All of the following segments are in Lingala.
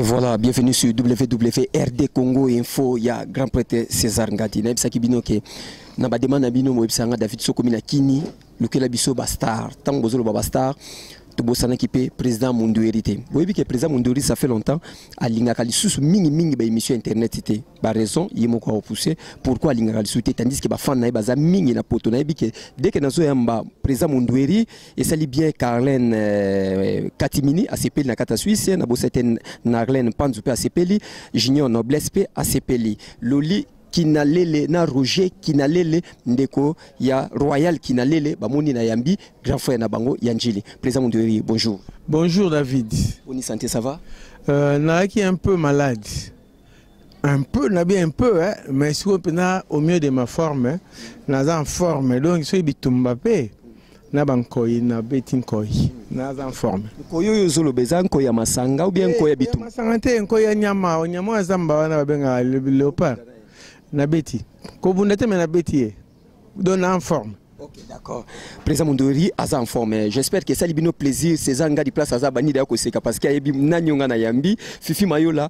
Voilà, bienvenue sur WWRD Congo Info. Il y a grand prêtre César Ngati. Na ibisa kibino ke na ba demande bino mo ibisa nga David Sokomi na kini lokela biso ba star. Tango bozolo ba star. To bosana kipe président Mundueri te. Boyebi ke président Mundueri ça fait longtemps alinga kali susu mingi ba émission internet te. Ba raison yemo ko repousser pourquoi alinga kali susu tandis que ba fan na baza mingi na poto na yebi ke dès que nazo yamba président Mundueri et sali bien Carlene Katimini a CPL na kata Suisse na bo certaine Narlene Panzu pe a CPL Junior Noblesse pe a CPL Loli Kinalele na Roger Kinalele ndeko ya Royal Kinalele bamoni na yambi grand frère na bango Yanjili. Président Mundueri, bonjour. Bonjour David. Bonne santé, ça va? Qui est un peu malade. Un peu, un peu, hein, mais si on peut au mieux de ma forme, hein, en forme, donc je suis Mbappé. Nabankoy na betin koy na en forme koyo yo zolo bezan koya masanga ou bien koya bitum masanga te koya nyama onyama zamba wana babenga léopard na beti ko bundete mais na beti donne en forme. Ok, d'accord. Président Mundueri aza en forme. J'espère que ça libino plaisir César Ngati place aza bani da ko seka parce qu'il y a na nyonga na yambi Fifi Mayola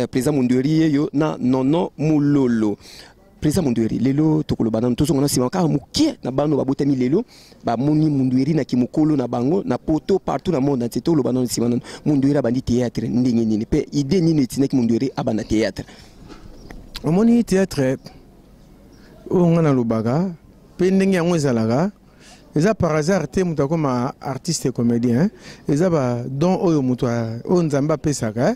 président Mundueri yo na nono mulolo. Président Mundueri lelo tokolo banana tozo ngona sima ka mukie na bano babotami lelo ba moni Mundueri na kimokolo na bango na poto partout na monde entier tokolo banana sima Mundueri abandi théâtre ndenge nini pe idée nini etinaki Mundueri abanda théâtre omoni théâtre on a lobaga pe ndenge yango ezalaga eza par hasard te mutu akoma artiste et comédien eza ba don oyo mutu o nzamba apesaka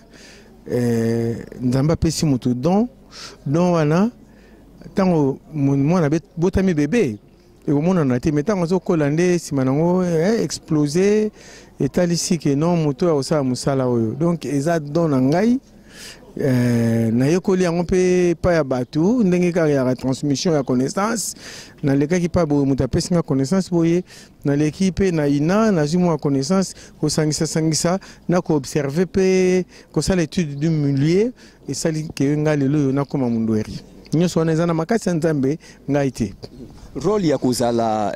nzamba apesi mutu don wana tango mwana botami bébé et au monde on a été mettant en collandé si manango explosé et talisi que non moto au sa musala oyo donc eza don ngai na yekoli yango pe pa ya batu ndenge ka ya transmission ya connaissance na leka ki pa bo muta pesinga connaissance boye na l'équipe na ina na zumo connaissance ko sangisa na ko observer pe ko ça l'étude du milieu et ça li ke nga lelo na koma Mundueri nyoso wana ezana makasi nzambe ngaite rôle ya kozala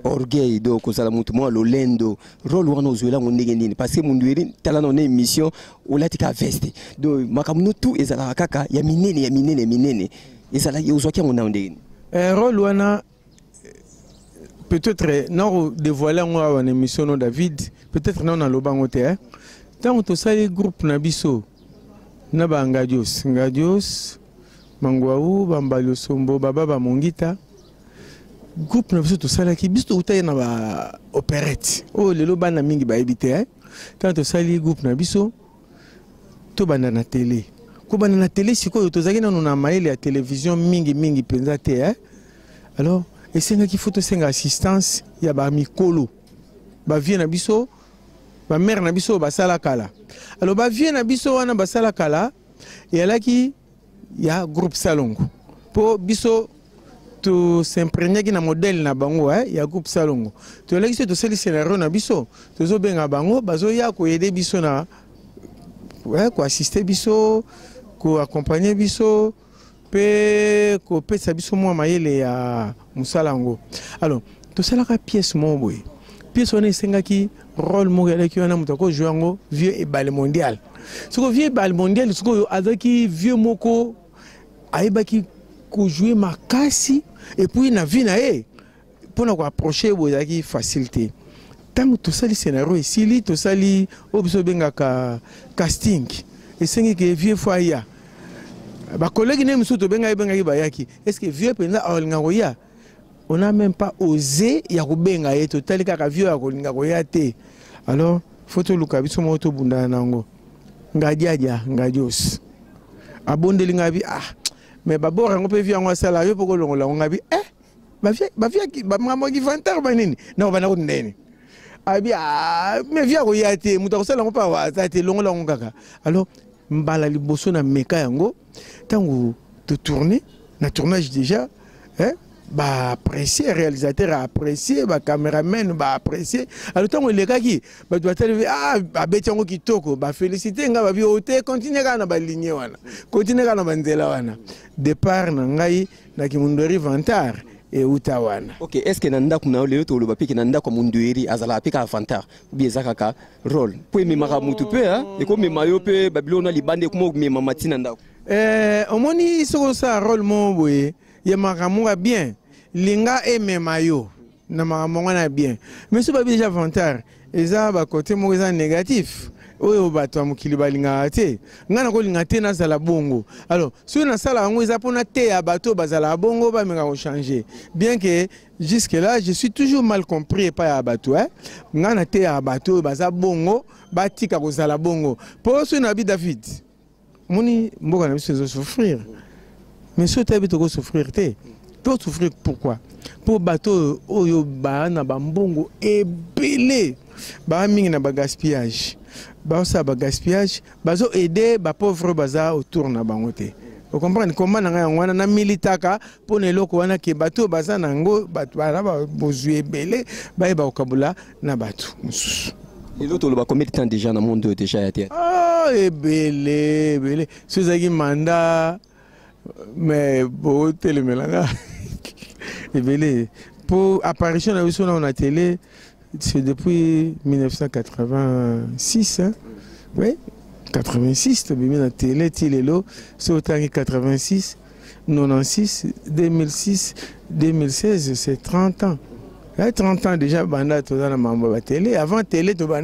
orgueil do kozala mutu mwa lolendo rôle wana ozuela ndenge nini parce que Mundueri tala na émission olatika veste do makamuno tout ezala kaka ya minene ezala ozwaki ngona ndenge rôle wana peut-être non dévoiler moi en émission no David peut-être non na lobango te hein tant to sali groupe na biso na ba ngadios Mangwaou, Bambalio Sombo, Baba Mongita. Groupe na biso to sala ki biso utaye na ba opérette. Oh lelo bana mingi ba ebité hein. Tant to sali groupe na biso to bana na télé. Ko bana na télé siko to zaki na na maele ya télévision mingi penza te hein. Alors, et senga ki photo senga assistance ya ba mikolo. Ba vie na biso, ba mère na biso ba sala kala. Alors ba vie na biso wana ba sala kala et ala ki il y a groupe Salongo. Pour biso to s'imprégner na modèle na bango il y a groupe Salongo. To la kiso to seli scénario na biso, to zo benga bango bazo ya ko aider biso na ko assister biso, ko accompagner biso pe ko pesa biso mo mayele ya musalango. Alors, to sala ka pièce mo boy. Pièce on esenga ki rôle mo ya ki wana mutako jouer ngo vieux et bal mondial. Ce que vieux bal mondial, ce que azaki vieux moko aibaki ko jouer makasi et puis na vie na pour na ko approcher bozaki facilité tant to sali scénario ici to sali obiso benga ka casting et sengi que vieux fois ya ba collègue ne muso to benga bayaki est-ce que vieux penza olinga koya on n'a même pas osé ya ko benga to tali ka vieux ya kolinga koya te alors photo luka biso moto bunda nango ngadios abondeli ngabi mais babor ngo pe vi ngo sala yo poko longo la ngabi ba vi ba mamo ki vantar banini na bana ko ndeni abi mais vi ko yate muta ko sala ngo pa wa te longo la ngo kaka alors mbala liboso na meka yango tango te tourner na tournage déjà bah apprécier réalisateur a apprécié bah caméraman bah apprécier alors tant les gars qui bah doit télé bah betango qui toko bah féliciter nga ba bi oté continuer kana ba ligne wana continuer kana ba nzela wana départ na ngai na ki Mundueri vantar et utawana. Ok, est-ce que nanda kuna leo to loba piki nanda kwa mundueri azala pika avantage bi ezaka rôle po memaka mutu pe e ko memayo pe Babylone libande kuma mema matina ndako omoni soko sa rôle mo boye ye makamunga bien linga e memayo na makamunga na bien mais so ba déjà avantage eza ba côté mo eza négatif oyo bato ya mokili balingaka te nga na kolinga te nazala bongo. Alors soki nasala yango eza mpona te ya bato bazala bongo bameka kochanger, bien que jusque là je suis toujours mal compris epai ya bato nga na te ya bato oyo baza bongo batika kozala bongo. Po soki na bi David moni mboka na biso ezosouffrir, mais soki tayebi tokosouffrir te tosouffrir pourquoi? Po bato oyo baa na bambongo ebele baa mingi na bagaspillage ça ba gaspillage bazo aider ba pauvre baza autour na bangote. Vous comprenez comment on na militaka pour ne loko wana ke bato baza nango bato ba bozue belé ba ba okabula na bato. Et l'autre le ba combien de temps déjà dans le monde déjà ya théâtre? Ah belé sozaki mandat mais bo telemelanga belé pour apparition na biso na télé. C'est depuis 1986, hein? Oui, 86, tu as mis la télé, c'est autant que 86, 96, 2006, 2016, c'est 30 ans. 30 ans déjà, banda tu as la télé. Avant télé, tu as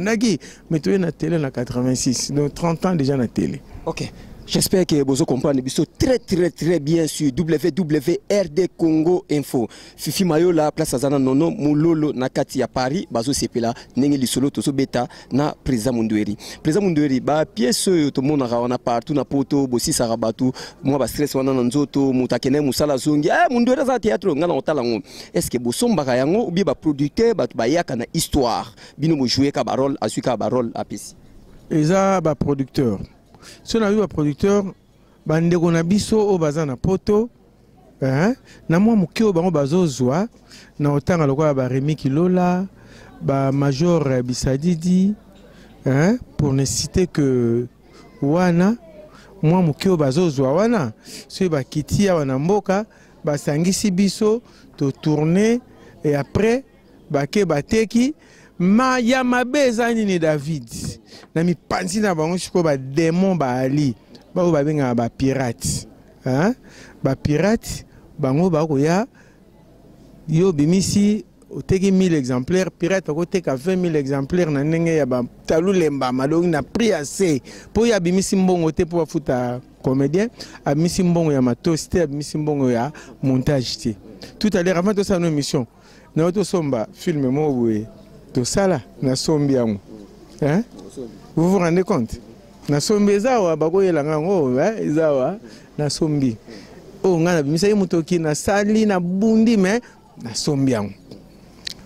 mais tu es la télé en 86, donc 30 ans déjà la télé. Ok. J'espère que vous comprenez très bien sur WWRD Congo Info. Fifi Mayo la place Azana Nono Moulolo Nakati ya Paris bazo sepela nenge lisolo toso beta na président Mundueri. Président Mundueri ba pièce to mona rawana partout na poto bosi sarabatu moi ba stress wana na nzoto mutakene musala zongi Mundueri za théâtre ngana otala ngo. Est-ce que bosomba yango ou bien ba producteur ba bayaka na histoire bino mo jouer ka barol asuka barol apesi. Eza ba producteur. Si on a vu un producteur, bandeko na biso o baza na poto, na mwa mukio bango bazo zwa, na otanga lokola ba Rémi Kilola, ba Major Bisadidi, pour ne citer que wana, mwa mukio bazo zwa wana, so ba kitia wana mboka, ba sangisi biso, to tourner, et après, ba ke bateki, ma ya mabeza nini David. Na mi panzi na bango siko ba démon ba ali ba o ba benga ba pirate ba pirate bango ba ko ya yo bimisi oteki 1000 exemplaires pirate ko teka 20 000 exemplaires na ndenge ya ba talulemba malongi na prix assez po ya bimisi mbongo te po futa comédien a bimisi mbongo ya matos te a bimisi mbongo ya montage te. Tout à l'heure avant de ça nos émission na auto somba film mo boye to sala na sombi yango vous vous rendez compte? Na sombi ezawa bakoyela ngango ezawa na sombi o ngana bimisa mutoki na sali na bundi me na sombi yango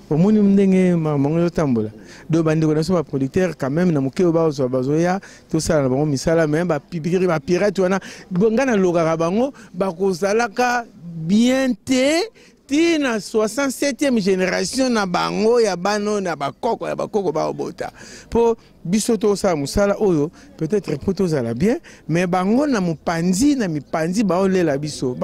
omoni ndenge mamango tambola do bandi ko na so ba producteur quand même na mukeo ba zo bazoya to sala na bango misala me ba pibiri ba pirate wana ngana lokaka bango bakozalaka bien te tina 67e génération na bango ya bano na bakoko ba obota po bisoto sa musala oyo peut-être poto za la bien mais bango na mupanzi na mipanzi ba olela biso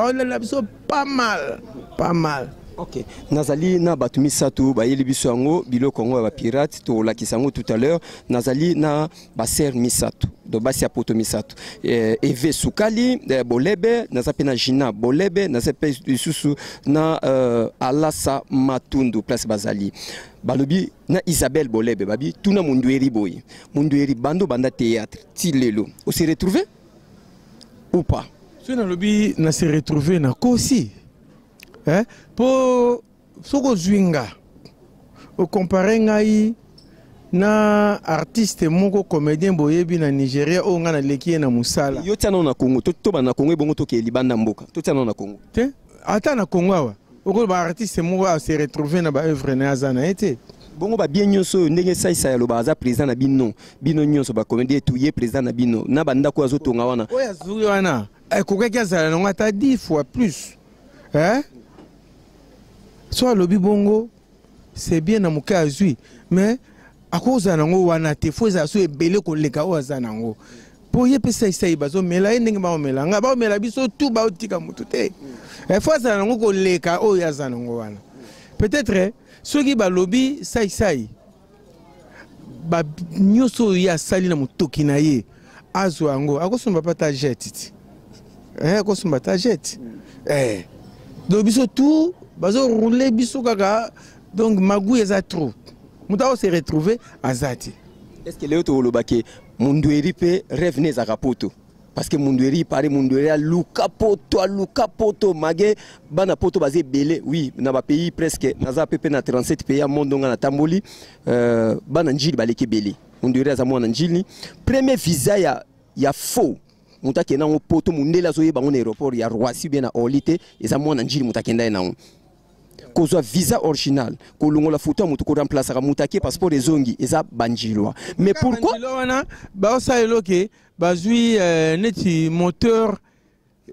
pas mal. Ok, nazali na batu misatu ba yeli biso yango biloko yango ba pirate to la kisango tout à l'heure nazali na ba ser misatu do basi poto misatu Eve Sukali Bolebe nazape na Jina Bolebe nazape susu na Alasa Matundu place bazali balobi na Isabelle Bolebe babi tuna Mundueri boy Mundueri bando banda théâtre tilelo on s'est retrouvé ou pas so na lobi na se retrouver na kosi pour soko zwinga o comparer ngai na artiste moko comédien boyebi na Nigeria o nga na leki na musala yo tiana na Congo to ba na Congo bongo to ke libanda mboka to tiana na Congo te ata na Congo wa o ba artiste moko a se retrouver na ba œuvre na azana ete bongo ba bien nyonso ndenge saisa lo ba za président na bino nyonso ba comédien tu ye président na bino na banda ko azotonga wana o ya zuri wana ko kaka zala nga ta 10 fois plus soit lobby bongo c'est bien na muka azui mais à cause nango wana te faut ça so ebele ko leka o azanango po ye pesa isa bazo mela ndenge ba mela nga ba mela biso tout ba otika mutu te Il faut que les cas où il y a peut-être ceux qui lobby sai ba nyoso ya sali na mutoki na ye azo ango akosomba pata jet akosomba ta jet donc biso tout bazo rouler biso kaka donc magou eza trop muta se retrouver azati. Est-ce que Léo Tolobake Mundweri pe rêve ne za poto parce que Mundweri paré Mundweri a luka poto magé bana poto basé belé oui na ba pays presque naza pepe na 37 pays à monde nga na tamboli bana njili baleke belé Mundweri za mwana njili premier visa ya faux mutake na poto mundela zo yeba ngone aéroport ya Roissy bien na Olité eza mwana njili mutake ndai na kozwa visa original kolongola photo mutu ko remplacer ka mutake passeport ezongi eza banjilwa mais pourquoi wana ba sa eloke bazui neti moteur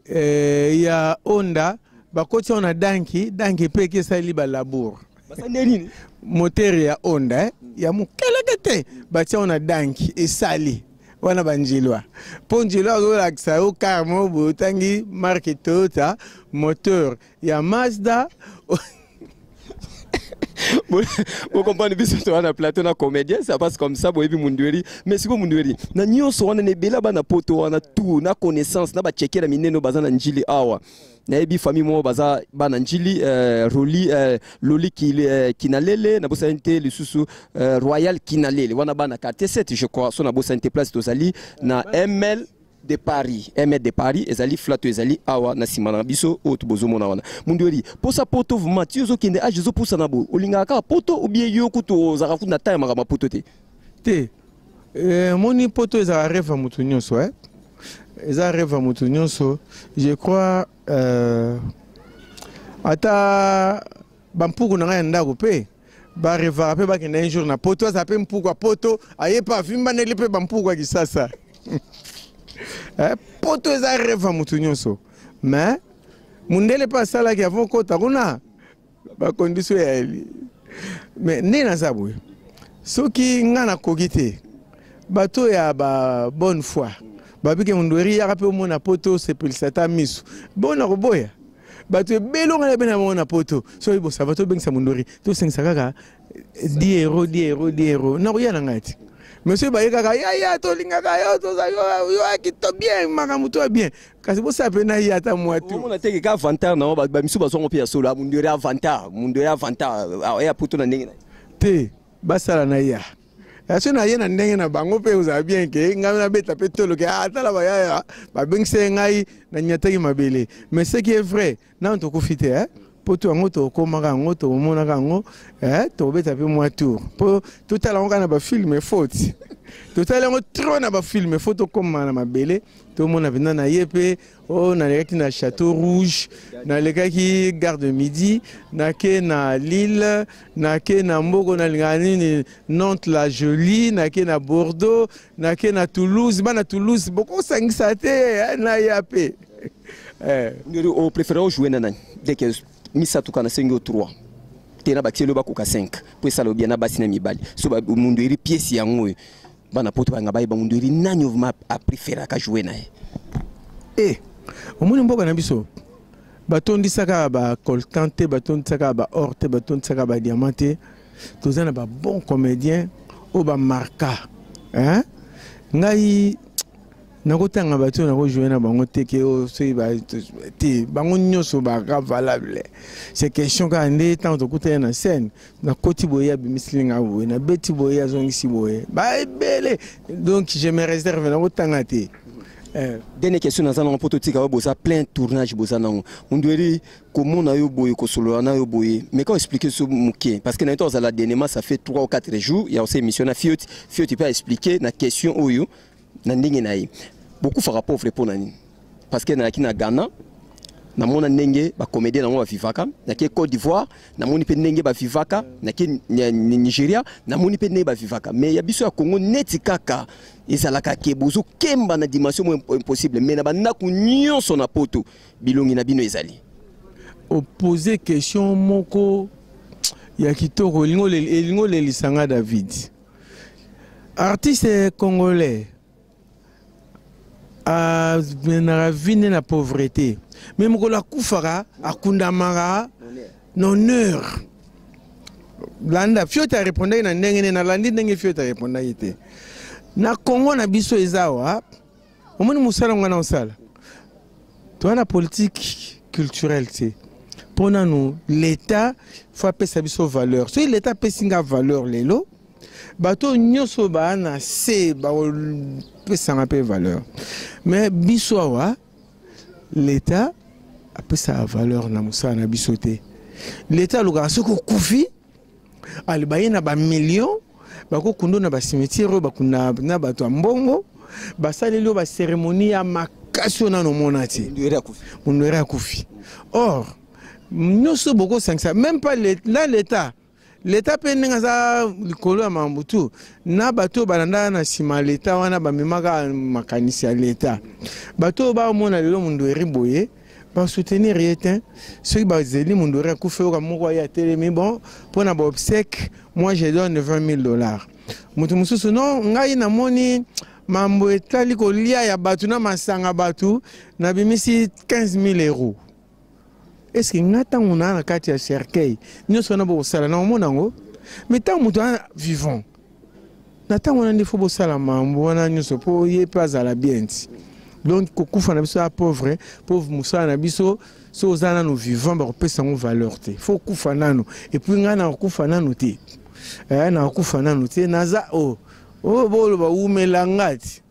ya Honda bakoti on a danki peke sali ba labour basandeni moteur ya Honda ya mukelekete batia on a danki esali wana banjilwa ponjilwa ko laksa o carmo botangi marque Toyota moteur ya Mazda. Vous comprenez bien que on a plateau na comédien ça passe comme ça boyebi Mundweri mais siko Mundweri na nyonso wana ne bela bana poto wana tout na connaissance na ba checker na mineno bazana njili awa na ebi famille mo baza bana njili loli kinalele na bosante lisusu royal kinalele wana bana quartier 7 je crois so na bosante place tozali na ML de Paris, ML de Paris, ezali flato ezali awa na simana biso o tubozo mona wana. Mundweri, posa poto vuma tiozo kende ajezo posa nabo. Olinga ka poto ou bien yo kuto zarafu na taille makama poto te. Te. Moni poto ezara rêve mutu nyonso Ezara rêve mutu nyonso. Je crois ata bampuku na nga ndako pe. Ba rêve pe ba kende un jour na poto ça pe mpuku poto aye pa vimba neli pe bampuku kisasa. Poto eza rêve mutu nyonso mais mundele pa sala ki avant kota kuna ba condition ya eli mais nena sabwe soki ngana kokite bato ya ba bonne foi babike Mundweri ya pe mona poto se pelisata misu bona koboya bato belo ngana bena mona poto so ibo sabato bengisa Mundweri to sengisa kaka 10 euros na koya na ngati. Monsieur Bayeka ya to linga ka yo to za yo akito bien makamuto bien kasi bo sape na ya ta mwatu on a teke ka avantage na ba misu ba songo pia solo Mundweri avantage ya puto na ndenge te basala na ya aso na ye na ndenge na bango pe uza bien ke ngana beta pe tolo ke atala ba ya ba bengse ngai na nyataki mabele mais ce qui est vrai na on to kofite poto ngoto komaka ngoto monaka ngo to beta pe moi tour po tout à l'heure on ba film faute tout à l'heure on trop na ba film photo comme na mabele to mona vina na yepe o na lekaki na Château Rouge na lekaki Gare de Midi na ke na Lille na ke na Mboko na lingani Nantes la Jolie na ke na Bordeaux na ke na Toulouse bana Toulouse beaucoup sangisa te na yape on préfère jouer na nani dès que misa tukana sengo 3 tena bakelo bakuka 5 pour ça lobia na basina mibali so Mundweri pièce yango bana poto banga bayi ba Mundweri nani ovuma a préférer ka jouer nae omoni mboka na biso batondisaka ba coltante batondisaka ba orte batondisaka ba diamante tozana ba bon comédien o ba marka ngai nakotanga bato na ko jouer na bango teke o se ba te bango nyoso ba valable c'est question ka ndé tant to kuta na scène na koti boya bi mislinga bo na beti boya zongisi boye ba bele donc je me réserve na kotanga te dernière question na zana poto tika ba bosa plein tournage bosa na Mundweri comment na yo boye ko solo na yo boye mais quand expliquer ce muké parce que na to za la dernièrement ça fait 3 ou 4 jours il y a aussi émission na Fiot peut expliquer na question oyo na ndenge na yi beaucoup fera pauvre pour nani parce que na kina Ghana na mona ndenge ba comédien na mo ba vivaka na ke Côte d'Ivoire na moni pe ndenge ba vivaka na ke Nigeria na moni pe ndenge ba vivaka mais ya biso ya Congo neti kaka ezalaka ke bozo kemba na dimension impossible mais na banda ku nyonso na poto bilongi na bino ezali opposer question moko ya kitoko elingo le lisanga David artiste congolais na vie na pauvreté Mais Mokola Koufara, Akundamara, honneur. Landa, Fiota répondait na ndenge na landi ndenge Fiota répondait ite. Na Congo na biso ezawa, omoni musala ngana osala. Toi la politique culturelle c'est pour nous l'État faut appeler sa biso valeur. Si l'État peut singa valeur lelo, bato nyoso ba na se ba peut s'en appeler valeur. Mais biso wa l'État appelle sa valeur na musala na bisoté. L'État le gars soko kufi alibaye na ba millions bako kundo na ba cimetière bakuna na bato mbongo basaleli ba cérémonie ya makasio na no monati munduera kufi. Or nous sommes beaucoup ça, même pas l'État. L'État peut nous faire le à Mambutu. Na bateau balanda na sima l'État wana ba memaka makanisi ya l'État. Bateau ba mona lelo munduera boye ba soutenir rien. Ceux qui bazeli munduera kufi ka moko ya télé mais bon pour na ba obsèque moi je donne $20,000. Mutu mususu non ngai na moni mambo etali ko lia ya batu na masanga batu na bimisi €15,000. Est-ce que nous avons un cas de cercueil? Nous sommes en train de faire mais tant que nous sommes vivants, nous avons des faux salamans, nous ne pas à la bien. Donc, nous sommes pauvres, pauvres Moussa, nous sommes vivants, nous avons valeur. Il faut que nous fassions. Et puis, nous avons fait nous. Nous avons fait nous. Oh, oh, oh, melangati.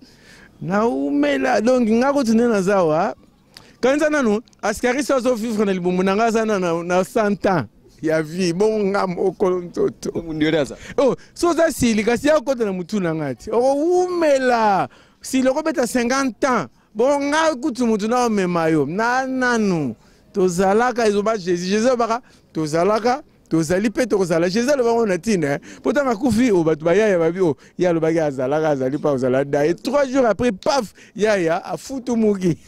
Na umela donc ngako tunena zawa. Quand ça nous askari ça zo vivre na libumu nanga sana na 100 ans ya vie bon ngam okolontoto. Oh, so za sili kasi ya kota na mutu nangati. Oh umela si le robeta 50 ans. Bon ngako kutu mutu na memayo. Na nanu. Tozalaka izoba Jésus baka tozalaka tozali pe tozala Jésus le baron natine pourtant makufi o batu baya ya babi o ya le baga azalaka azali pa ozala da et 3 jours après paf ya a futu mugi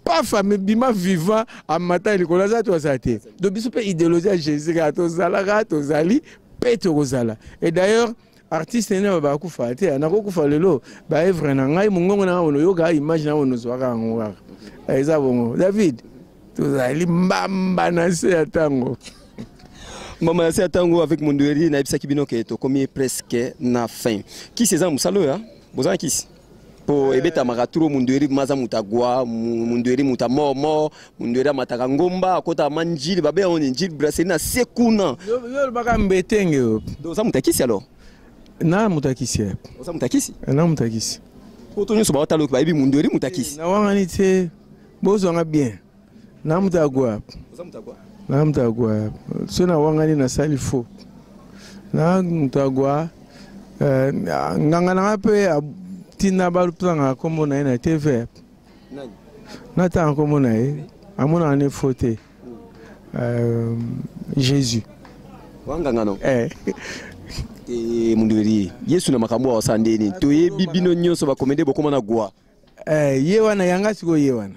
paf me bima vivant a matin le kolaza to sate do biso pe idéologie à Jésus ka tozalaka tozali pe tozala. Et d'ailleurs artiste ne ba kufa te na ko kufa lelo ba evre na ngai mungongo na ono yoga image na ono zwaka ngwa eza bongo David tozali mbamba na se atango. Maman, c'est un tango avec mon doueri, na ibisa kibino ke to komi presque na fin. Qui c'est ça musalo ya? Bozan qui? Po ebeta maraturo mon doueri maza mutagwa, mon doueri mutamomo, mon doueri mataka ngomba, akota manjili babe on njili brasserie na sekuna. Yo baka mbetenge yo. Doza mutakisi alors? Na mutakisi. Doza mutakisi? Na mutakisi. Ko to nyoso ba otalo ba ibi mon doueri mutakisi. Na wangani te bozo nga bien. Na mutagwa. Doza mutagwa. Na mutagwa sona wangani na salifo na mutagwa ngangana pe tina balupanga kombo na ina TV nani na ta kombo na amona ne fote Jésus wangangano mundueri Yesu na makambo wa sandeni to yebi bino nyonso ba komede bokoma na gwa ye wana yanga siko ye wana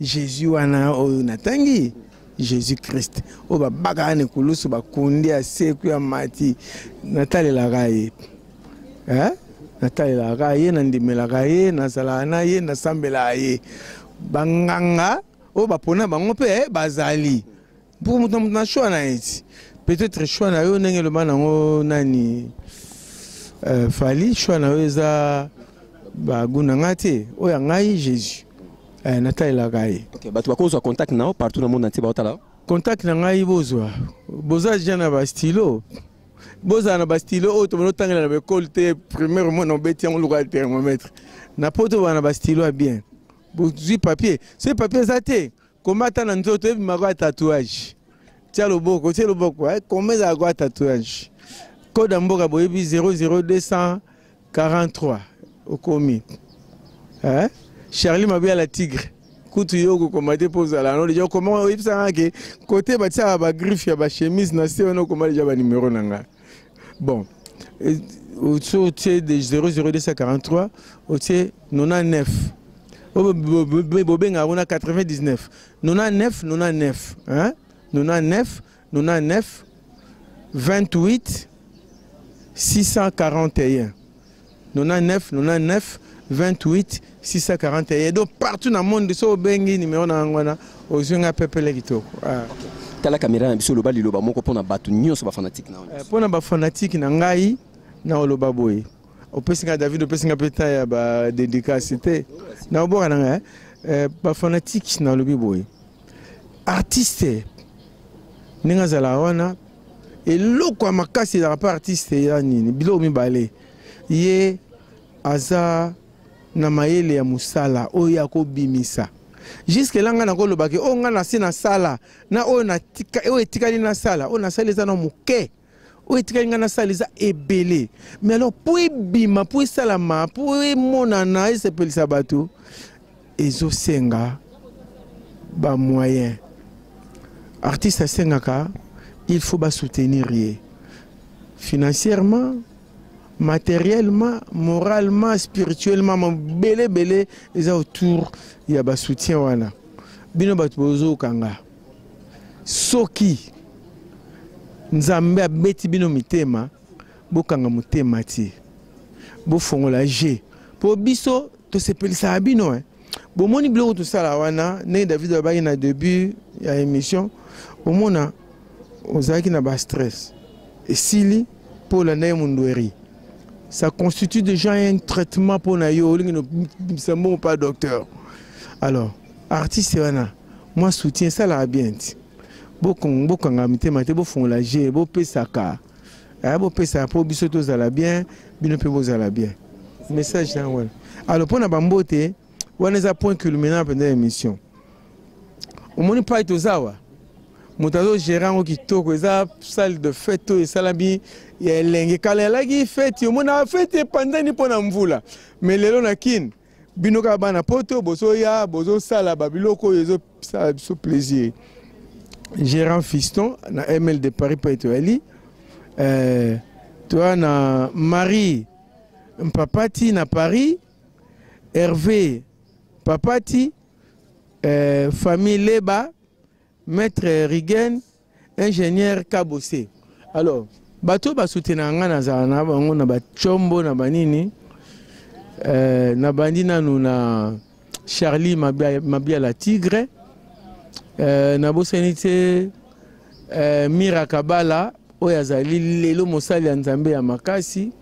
Jésus wana o natangi Jésus-Christ. O ba bagane kulusu ba kundi aseku ya mati natale la gaye. Natale la gaye na ndimela gaye na salana ye na sambela ye. Banganga o ba pona bango pe bazali. Pour mutu na choix na eti. Peut-être choix na yo ndenge le bana ngo nani fali choix na yo eza ba guna ngate o ya ngai Jésus. Natale la gaye. OK, ba tu bakozwa contact nao partout dans le monde entier ba otala. Contact na ngai bozwa. Boza jana ba stylo. Boza na ba stylo o to tangela na be colte premier mot no beti en local thermomètre. Na poto na ba stylo a bien. Bozwi papier. Ce papier zate. Komata na nzoto ebi magwa tatouage. Tia loboko, combien za gwa tatouage. Code mboka boyebi 00243 okomi. Charlie Mabia la tigre. Kutu yoko komate pose à la non déjà comment il ça que côté ba tia ba griffe ya ba chemise na se on comment déjà ba numéro nanga. Bon. Au tient de 00243 au tient 99. Bobenga on a 99. 99 hein 99 28 641. 99 28 641. Donc partout dans le monde, so bengi numéro na ngwana ozunga pepele kitoko. Tala caméra na biso loba liloba moko pona batu nyonso ba fanatique na. Pona ba fanatique na ngai na loba boy. Opesinga David opesinga peta ya ba dédicacité. Na oboka na ngai ba fanatique na lobi boy. Artiste ninga zala wana eloko ya makasi ezalaka mpe artiste ya nini biloko mibale ye aza na mayele ya mosala oyo akobimisa juske langa nakolobaki oyo nga nase na sala na oyo etikali na sala oyo nasala eza na moke oyo etikali nga na sala eza ebele mais alors po ebima po esalama po emonana esepelisa bato ezosenga bamoyen artiste asengaka il faut soutenir financièrement, matériellement, moralement, spirituellement, belé ils ont autour il y a soutien wana. Bino batbozo kanga. Soki nzambe abeti bino mitema, bokanga mutema ti. Bo fongola G. Po biso to sepelisa bino Bo moni bilo to sala wana, ne David abaki na début ya émission, au mona ozaki na ba stress et sili pour la nemundueri ça constitue déjà un traitement pour na yo lingi no sembo pas docteur alors artiste wana moi soutien ça la bien boko ngamite mate bo fond la G bo pesaka bo pesa po biso to za la bien bino pe bo za la bien message na wana alors pour na bambote wana za point culminant pendant l'émission au moni pas to zawa Moutazo gérant qui toko eza salle de fête et salabi ya lenge kala lagi fête yo mona fête pendant ni pona mvula mais lelo na kin binoka bana poto bozo ya bozo sala babiloko yezo ça so plaisir gérant fiston na ML de Paris Paito Ali toi na Marie Mpapati na Paris Hervé Papati famille Leba Maître Rigen, ingénieur Kabossé. Alors, bateau ba soutenir na zana bango na ba chombo na banini na bandina na Charlie Mabia la Tigre na bosenite Mira Kabala oyazali lelo mosali ya Nzambe ya makasi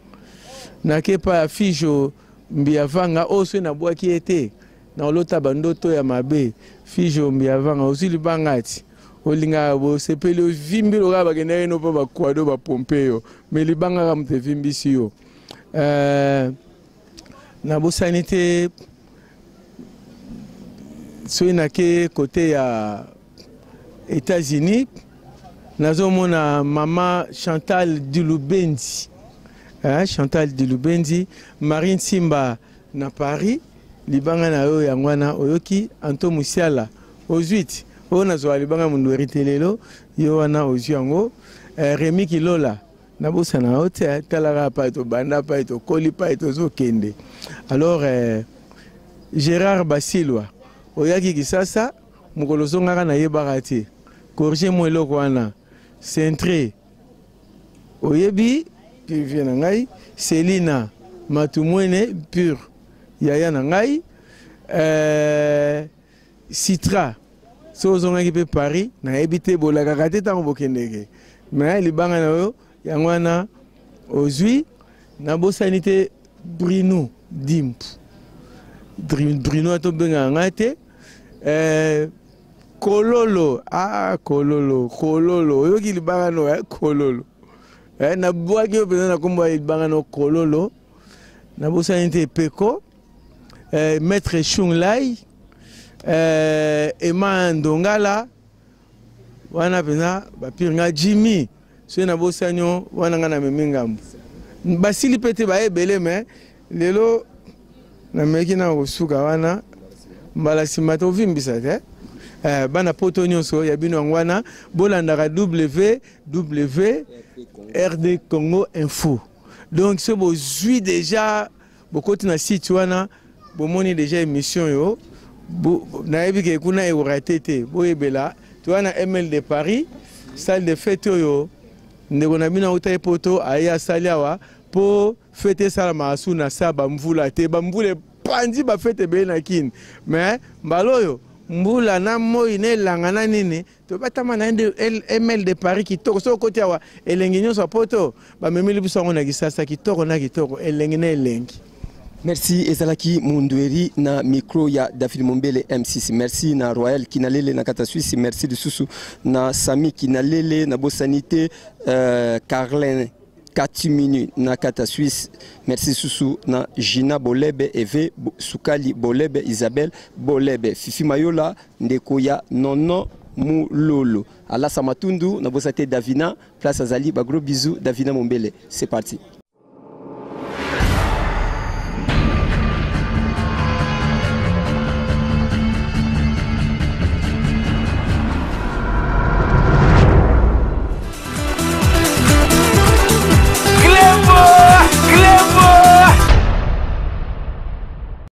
na kepa ya Fijo Mbiavanga oso na bwaki ete na olota bandoto ya mabe Fijo Mbiavanga osili bangati olinga bo sepele vimbi lo ba kena no pa kwado ba Pompeo mais libanga ka mte vimbi siyo na bo sanité soina ke côté ya États-Unis nazomona mama Chantal Dilubendi Chantal Dilubendi Marine Simba na Paris libanga na yo yangwana oyoki Anto Musiala ozuiti ona zo libanga mundu eritelelo yo wana oziango Remi Kilola na bosa na hote talara pa to banda pa to koli pa to zo kende alors Gérard Basilwa oyaki kisasa mukolozo ngaka na yebarati corriger mo eloko wana centré oyebi qui vient ngai Selina Matumwene pur yaya na ngai Citra so zonga ki pe Paris na ebité bolaka kate tango bokendeke mais libanga na yo yangwana ozui na bosanité Bruno Dimp Bruno atobenga ngate Kololo Kololo yoki libanga no Kololo na bwaki yo pena na kombo libanga no Kololo na bosanité Peko Maître Chunglai Emma Ndongala wana pena bapirnga Jimmy so na bosanyo wana ngana memingambu basili pete ba ebele mais lelo na meki na osuka wana mbala simato vimbisa te bana poto nyonso ya bino ngwana bolandaka RD Congo Info donc ce bo zui déjà bokoti na site wana bomoni déjà émission yo na ebike kuna e ratete boyebela to wana ML de Paris salle de fête yo ndeko na bino uta poto aya saliawa po fête sala masu na saba mvula te bamvule pandi ba fete be na kin mais mbaloyo mbula na moi ne langana nini to batama na ML de Paris qui toko so côté wa elengi nyoso poto ba memeli biso ngona kisasa kitoko na kitoko elengi na elengi. Merci ezalaki Mundweri na micro ya David Mombele M6. Merci na Royal Kinalele na kata Suisse. Merci de Susu na Sami Kinalele na Bosanité Carlin 4 minutes na kata Suisse. Merci Susu na Gina Bolebe Eve Sukali Bolebe Isabelle Bolebe Fifi Mayola ndeko ya Nono Mulolo. Ala Samatundu na Bosate Davina place Azali ba gros bisous Davina Mombele. C'est parti.